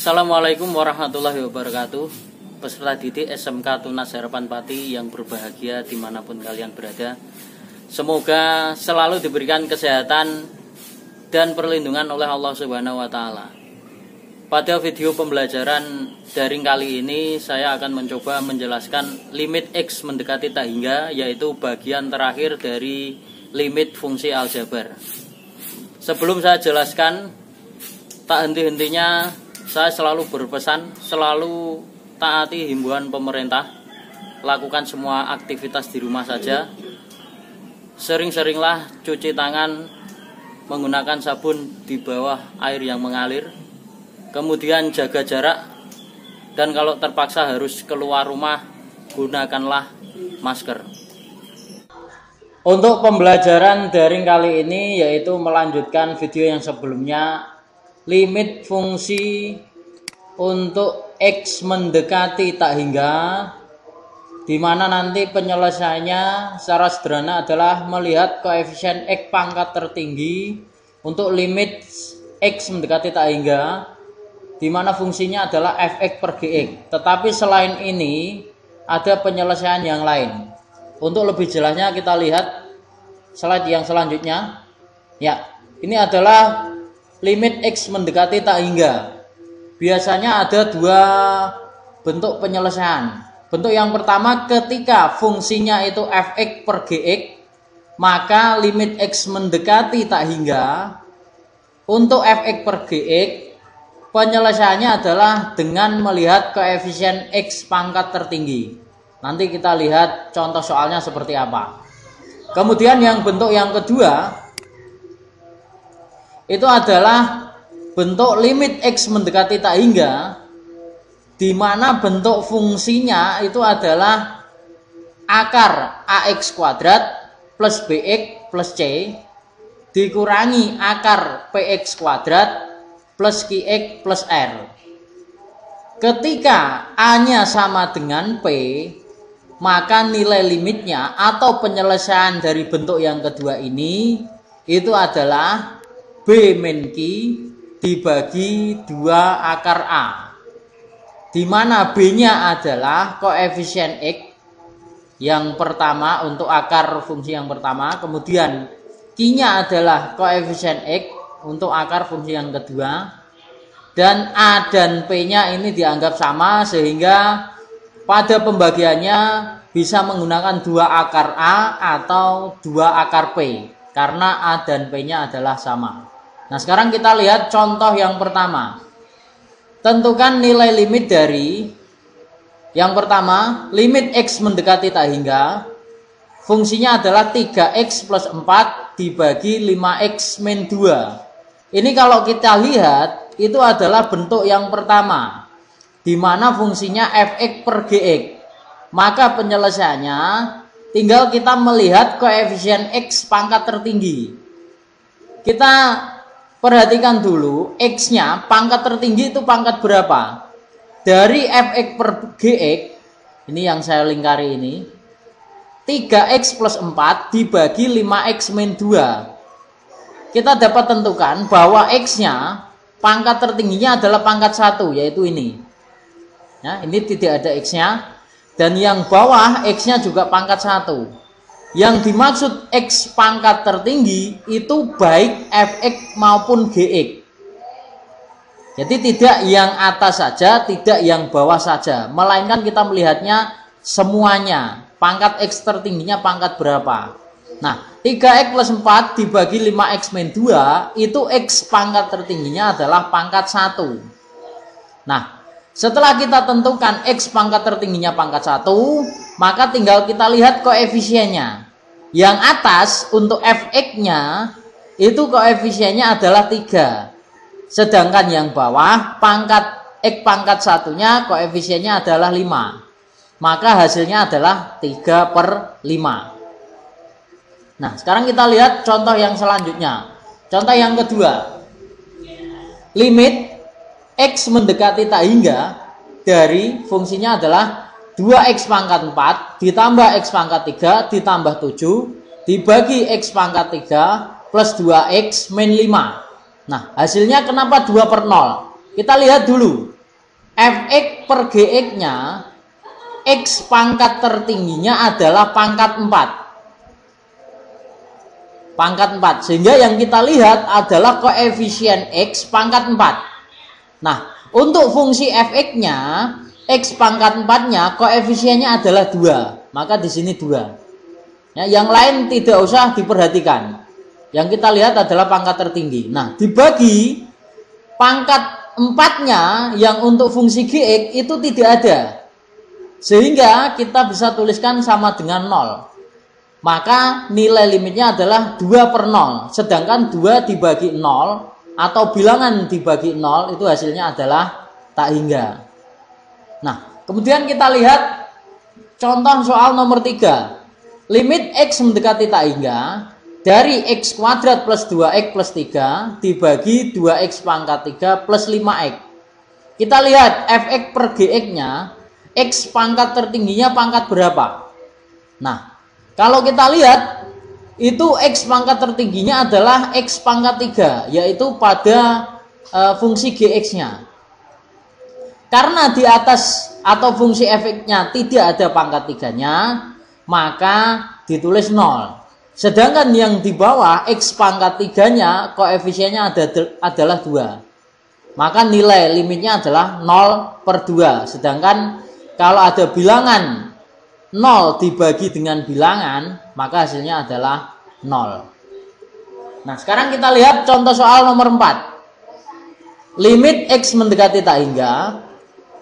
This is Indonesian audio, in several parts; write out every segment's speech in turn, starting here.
Assalamualaikum warahmatullahi wabarakatuh. Peserta didik SMK Tunas Harapan Pati yang berbahagia dimanapun kalian berada, semoga selalu diberikan kesehatan dan perlindungan oleh Allah Subhanahu wa Ta'ala. Pada video pembelajaran daring kali ini, saya akan mencoba menjelaskan limit X mendekati tak hingga, yaitu bagian terakhir dari limit fungsi aljabar. Sebelum saya jelaskan, tak henti-hentinya saya selalu berpesan, selalu taati himbauan pemerintah, lakukan semua aktivitas di rumah saja. Sering-seringlah cuci tangan menggunakan sabun di bawah air yang mengalir. Kemudian jaga jarak, dan kalau terpaksa harus keluar rumah, gunakanlah masker. Untuk pembelajaran daring kali ini, yaitu melanjutkan video yang sebelumnya, limit fungsi untuk X mendekati tak hingga, di mana nanti penyelesaiannya secara sederhana adalah melihat koefisien X pangkat tertinggi untuk limit X mendekati tak hingga, di mana fungsinya adalah fx per gx. Tetapi selain ini ada penyelesaian yang lain. Untuk lebih jelasnya kita lihat slide yang selanjutnya. Ya, ini adalah limit X mendekati tak hingga. Biasanya ada dua bentuk penyelesaian. Bentuk yang pertama, ketika fungsinya itu fx per gx, maka limit X mendekati tak hingga untuk fx per gx, penyelesaiannya adalah dengan melihat koefisien X pangkat tertinggi. Nanti kita lihat contoh soalnya seperti apa. Kemudian yang bentuk yang kedua, itu adalah bentuk limit X mendekati tak hingga, di mana bentuk fungsinya itu adalah akar AX kuadrat plus BX plus C dikurangi akar PX kuadrat plus QX plus R. Ketika A-nya sama dengan P, maka nilai limitnya atau penyelesaian dari bentuk yang kedua ini itu adalah B min Q dibagi 2 akar A, di mana B-nya adalah koefisien X yang pertama untuk akar fungsi yang pertama, kemudian Q-nya adalah koefisien X untuk akar fungsi yang kedua, dan A dan P-nya ini dianggap sama sehingga pada pembagiannya bisa menggunakan 2 akar A atau 2 akar P karena A dan P-nya adalah sama. Nah, sekarang kita lihat contoh yang pertama. Tentukan nilai limit dari yang pertama, limit X mendekati tak hingga. Fungsinya adalah 3X plus 4 dibagi 5X min 2. Ini kalau kita lihat, itu adalah bentuk yang pertama, di mana fungsinya fx per gx. Maka penyelesaiannya tinggal kita melihat koefisien X pangkat tertinggi. Kita perhatikan dulu, X-nya pangkat tertinggi itu pangkat berapa? Dari fx per gx, ini yang saya lingkari ini, 3x plus 4 dibagi 5x min 2. Kita dapat tentukan bahwa X-nya pangkat tertingginya adalah pangkat 1, yaitu ini. Ya, ini tidak ada X-nya. Dan yang bawah X-nya juga pangkat 1. Yang dimaksud X pangkat tertinggi itu baik fx maupun gx. Jadi tidak yang atas saja, tidak yang bawah saja, melainkan kita melihatnya semuanya. Pangkat X tertingginya pangkat berapa. Nah, 3x plus 4 dibagi 5x min 2, itu X pangkat tertingginya adalah pangkat 1. Nah, setelah kita tentukan X pangkat tertingginya pangkat 1, maka tinggal kita lihat koefisiennya. Yang atas untuk fx-nya itu koefisiennya adalah 3. Sedangkan yang bawah pangkat X pangkat 1-nya koefisiennya adalah 5. Maka hasilnya adalah 3 per 5. Nah, sekarang kita lihat contoh yang selanjutnya. Contoh yang kedua. Limit X mendekati tak hingga dari fungsinya adalah 2x pangkat 4 ditambah x pangkat 3 ditambah 7 dibagi x pangkat 3 plus 2x min 5. Nah, hasilnya kenapa 2 per 0? Kita lihat dulu. fx per gx-nya, x pangkat tertingginya adalah pangkat 4. Pangkat 4. Sehingga yang kita lihat adalah koefisien x pangkat 4. Nah, untuk fungsi fx-nya, x pangkat 4-nya koefisiennya adalah 2. Maka di sini 2. Ya, yang lain tidak usah diperhatikan. Yang kita lihat adalah pangkat tertinggi. Nah, dibagi pangkat 4-nya yang untuk fungsi gx itu tidak ada. Sehingga kita bisa tuliskan sama dengan 0. Maka nilai limitnya adalah 2/0. Sedangkan 2 dibagi 0 atau bilangan dibagi 0 itu hasilnya adalah tak hingga. Nah, kemudian kita lihat contoh soal nomor 3. Limit x mendekati tak hingga dari x kuadrat plus 2x plus 3 dibagi 2x pangkat 3 plus 5x. Kita lihat fx per gx-nya, x pangkat tertingginya pangkat berapa? Nah, kalau kita lihat itu x pangkat tertingginya adalah x pangkat 3, yaitu pada fungsi gx-nya. Karena di atas atau fungsi fx-nya tidak ada pangkat 3-nya, maka ditulis 0. Sedangkan yang di bawah x pangkat 3-nya koefisiennya adalah 2. Maka nilai limitnya adalah 0/2. Sedangkan kalau ada bilangan 0 dibagi dengan bilangan, maka hasilnya adalah 0. Nah, sekarang kita lihat contoh soal nomor 4. Limit x mendekati tak hingga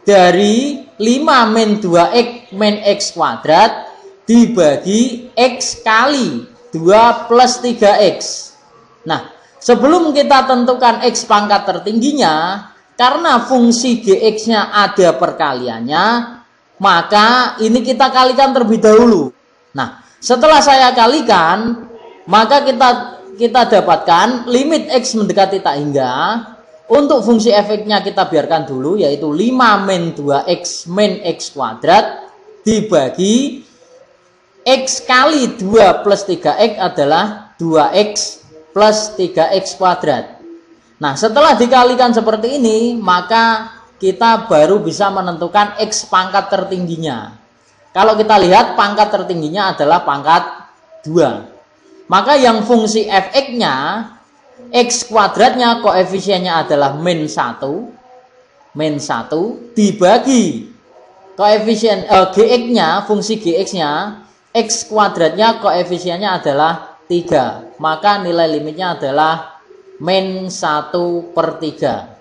dari 5 min 2x min x kuadrat dibagi x kali 2 plus 3x. Nah, sebelum kita tentukan x pangkat tertingginya, karena fungsi gx-nya ada perkaliannya, maka ini kita kalikan terlebih dahulu. Nah, setelah saya kalikan, maka kita dapatkan limit x mendekati tak hingga. Untuk fungsi fx-nya kita biarkan dulu, yaitu 5 min 2x min x kuadrat dibagi x kali 2 plus 3x adalah 2x plus 3x kuadrat. Nah, setelah dikalikan seperti ini, maka kita baru bisa menentukan x pangkat tertingginya. Kalau kita lihat pangkat tertingginya adalah pangkat 2. Maka yang fungsi fx-nya, x kuadratnya koefisiennya adalah min 1 dibagi koefisien gx-nya, fungsi gx-nya, x kuadratnya koefisiennya adalah 3. Maka nilai limitnya adalah min 1/3.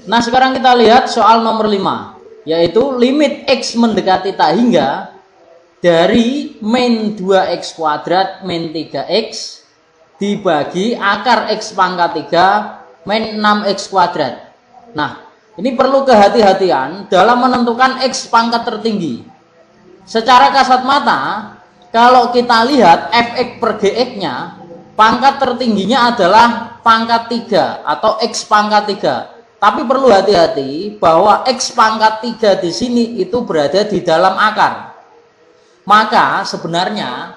Nah, sekarang kita lihat soal nomor 5, yaitu limit x mendekati tak hingga dari min 2x kuadrat min 3x dibagi akar x pangkat 3 min 6x kuadrat. Nah, ini perlu kehati-hatian dalam menentukan x pangkat tertinggi. Secara kasat mata, kalau kita lihat fx per gx-nya, pangkat tertingginya adalah pangkat 3 atau x pangkat 3. Tapi perlu hati-hati bahwa x pangkat 3 di sini itu berada di dalam akar. Maka sebenarnya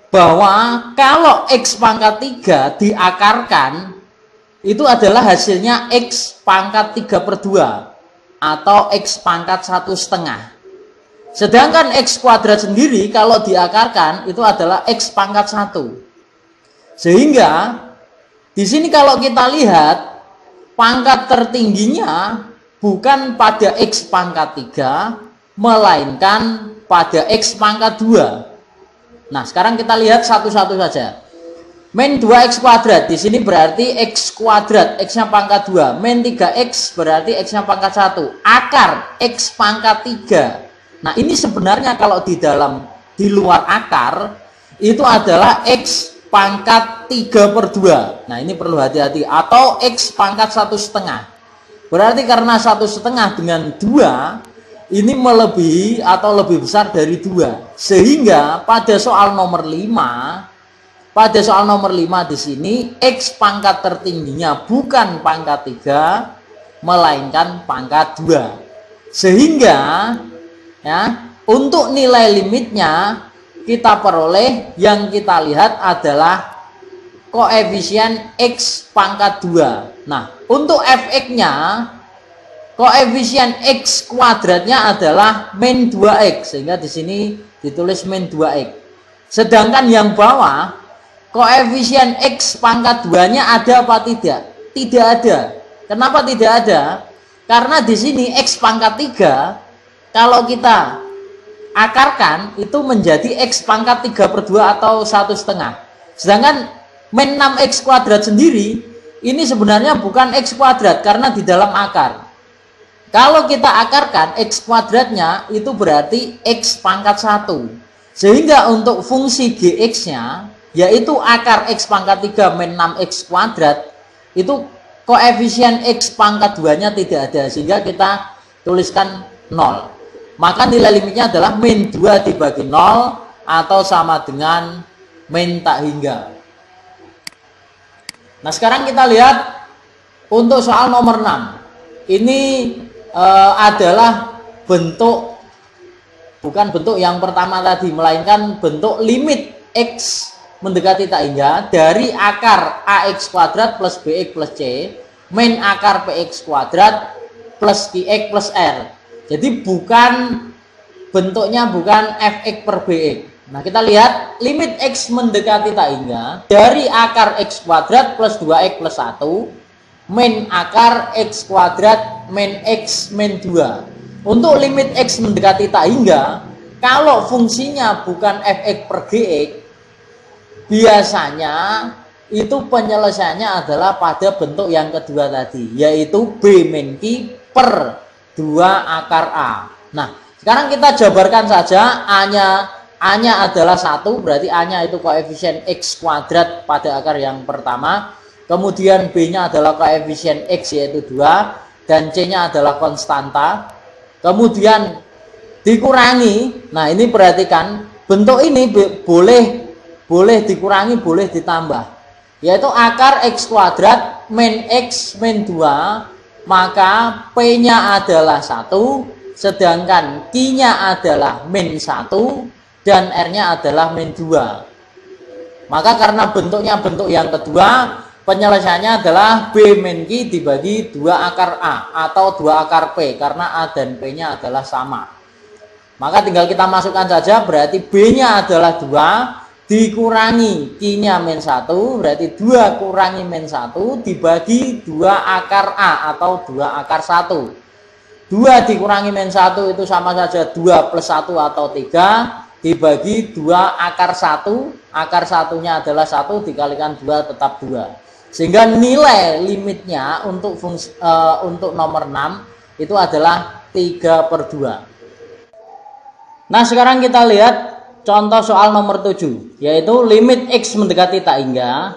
bahwa kalau x pangkat 3 diakarkan, itu adalah hasilnya x pangkat 3/2 atau x pangkat 1/2. Sedangkan x kuadrat sendiri kalau diakarkan itu adalah x pangkat 1. Sehingga di sini kalau kita lihat pangkat tertingginya bukan pada x pangkat 3 melainkan pada x pangkat 2. Nah, sekarang kita lihat satu-satu saja. Min 2x kuadrat di sini berarti x kuadrat, x-nya pangkat 2. Min 3x berarti x-nya pangkat 1. Akar x pangkat 3. Nah, ini sebenarnya kalau di luar akar itu adalah x pangkat 3/2. Nah, ini perlu hati-hati, atau x pangkat 1/2. Berarti karena 1/2 dengan 2 ini melebihi atau lebih besar dari 2. Sehingga pada soal nomor 5 di sini x pangkat tertingginya bukan pangkat 3 melainkan pangkat 2. Sehingga ya, untuk nilai limitnya kita peroleh, yang kita lihat adalah koefisien x pangkat 2. Nah, untuk fx-nya koefisien X kuadratnya adalah min 2X, sehingga di sini ditulis min 2X. Sedangkan yang bawah, koefisien X pangkat 2-nya ada apa tidak? Tidak ada. Kenapa tidak ada? Karena di sini X pangkat 3, kalau kita akarkan itu menjadi X pangkat 3/2 atau 1/2. Sedangkan min 6X kuadrat sendiri ini sebenarnya bukan X kuadrat karena di dalam akar. Kalau kita akarkan X kuadratnya itu berarti X pangkat 1. Sehingga untuk fungsi GX-nya yaitu akar X pangkat 3 min 6X kuadrat itu koefisien X pangkat 2-nya tidak ada, sehingga kita tuliskan 0. Maka nilai limitnya adalah min 2 dibagi 0 atau sama dengan min tak hingga. Nah, sekarang kita lihat untuk soal nomor 6. Ini adalah bentuk, bukan bentuk yang pertama tadi, melainkan bentuk limit X mendekati tak hingga dari akar AX kuadrat plus BX plus C min akar PX kuadrat plus QX plus R. Jadi bentuknya bukan Fx per Bx. Nah, kita lihat limit X mendekati tak hingga dari akar X kuadrat plus 2X plus 1 min akar X kuadrat min X min 2. Untuk limit X mendekati tak hingga, kalau fungsinya bukan Fx per Gx, biasanya itu penyelesaiannya adalah pada bentuk yang kedua tadi, yaitu B min Q per 2 akar A. Nah, sekarang kita jabarkan saja. A-nya adalah 1, berarti A-nya itu koefisien X kuadrat pada akar yang pertama. Kemudian B-nya adalah koefisien X yaitu 2, dan C-nya adalah konstanta. Kemudian dikurangi. Nah, ini perhatikan, bentuk ini boleh dikurangi, boleh ditambah, yaitu akar X kuadrat min X min 2, maka P-nya adalah 1, sedangkan Q-nya adalah min 1, dan R-nya adalah min 2. Maka karena bentuknya bentuk yang kedua, penyelesaiannya adalah B min Q dibagi 2 akar A atau 2 akar P, karena A dan P-nya adalah sama. Maka tinggal kita masukkan saja, berarti B-nya adalah 2, dikurangi Q-nya min 1, berarti 2 kurangi min 1 dibagi 2 akar A atau 2 akar 1. 2 dikurangi min 1 itu sama saja 2 plus 1 atau 3, dibagi 2 akar 1. Akar 1-nya adalah 1, dikalikan 2 tetap 2. Sehingga nilai limitnya untuk untuk nomor 6 itu adalah 3/2. Nah, sekarang kita lihat contoh soal nomor 7, yaitu limit X mendekati tak hingga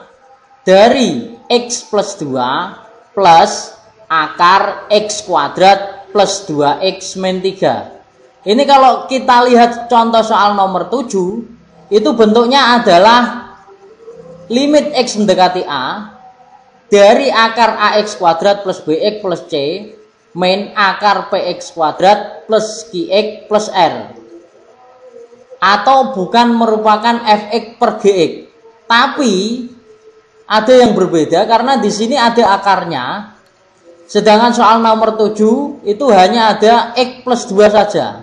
dari X plus 2 plus akar X kuadrat plus 2X min 3. Ini kalau kita lihat contoh soal nomor 7, itu bentuknya adalah limit X mendekati A dari akar AX kuadrat plus BX plus C min akar PX kuadrat plus QX plus R. Atau bukan merupakan Fx per Gx, tapi ada yang berbeda karena di sini ada akarnya, sedangkan soal nomor 7 itu hanya ada X plus 2 saja.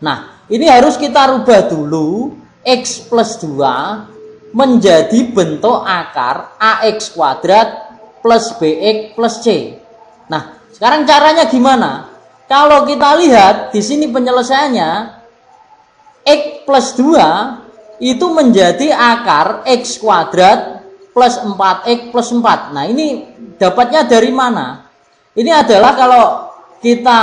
Nah, ini harus kita rubah dulu X plus 2 menjadi bentuk akar AX kuadrat plus BX plus C. Nah, sekarang caranya gimana? Kalau kita lihat di sini penyelesaiannya, X plus 2 itu menjadi akar X kuadrat plus 4X plus 4. Nah, ini dapatnya dari mana? Ini adalah kalau kita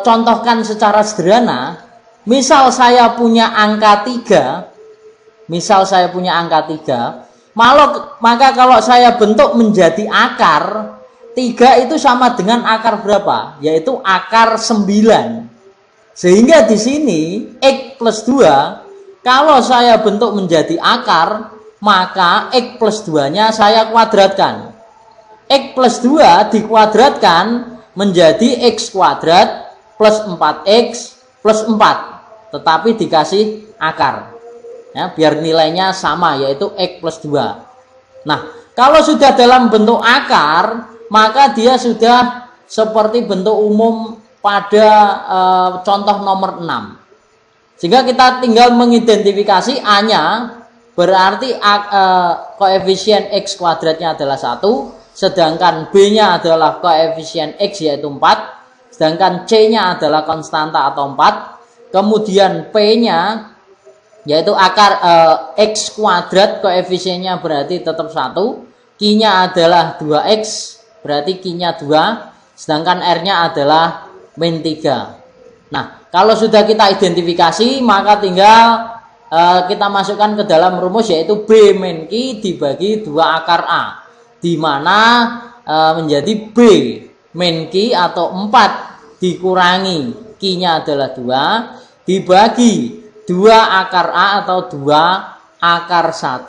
contohkan secara sederhana, misal saya punya angka 3, maka kalau saya bentuk menjadi akar 3 itu sama dengan akar berapa? Yaitu akar 9. Sehingga di sini X plus 2 kalau saya bentuk menjadi akar, maka X plus 2-nya saya kuadratkan. X plus 2 dikuadratkan menjadi X kuadrat plus 4X plus 4, tetapi dikasih akar, ya, biar nilainya sama, yaitu X plus 2. Nah, kalau sudah dalam bentuk akar, maka dia sudah seperti bentuk umum pada contoh nomor 6. Sehingga kita tinggal mengidentifikasi A-nya, berarti koefisien X kuadratnya adalah 1, sedangkan B-nya adalah koefisien X yaitu 4, sedangkan C-nya adalah konstanta atau 4, kemudian P-nya yaitu akar X kuadrat, koefisiennya berarti tetap 1, Q-nya adalah 2X, berarti Q-nya 2, sedangkan R-nya adalah min 3. Nah, kalau sudah kita identifikasi, maka tinggal kita masukkan ke dalam rumus, yaitu B min Q dibagi 2 akar A, di mana menjadi B min Q atau 4 dikurangi Q-nya adalah 2 dibagi 2 akar A atau 2 akar 1,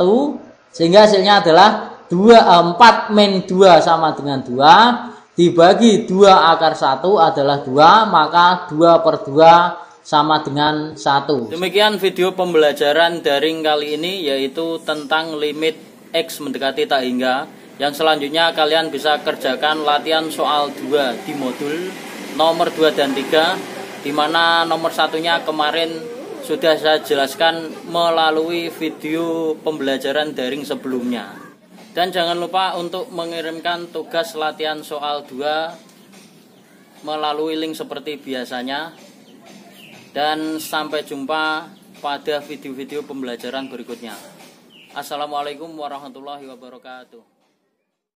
sehingga hasilnya adalah 4 min 2 sama dengan 2 dibagi 2 akar 1 adalah 2, maka 2/2 sama dengan 1. Demikian video pembelajaran daring kali ini, yaitu tentang limit X mendekati tak hingga. Yang selanjutnya kalian bisa kerjakan latihan soal 2 di modul nomor 2 dan 3, di mana nomor 1-nya kemarin sudah saya jelaskan melalui video pembelajaran daring sebelumnya. Dan jangan lupa untuk mengirimkan tugas latihan soal 2 melalui link seperti biasanya. Dan sampai jumpa pada video-video pembelajaran berikutnya. Assalamualaikum warahmatullahi wabarakatuh.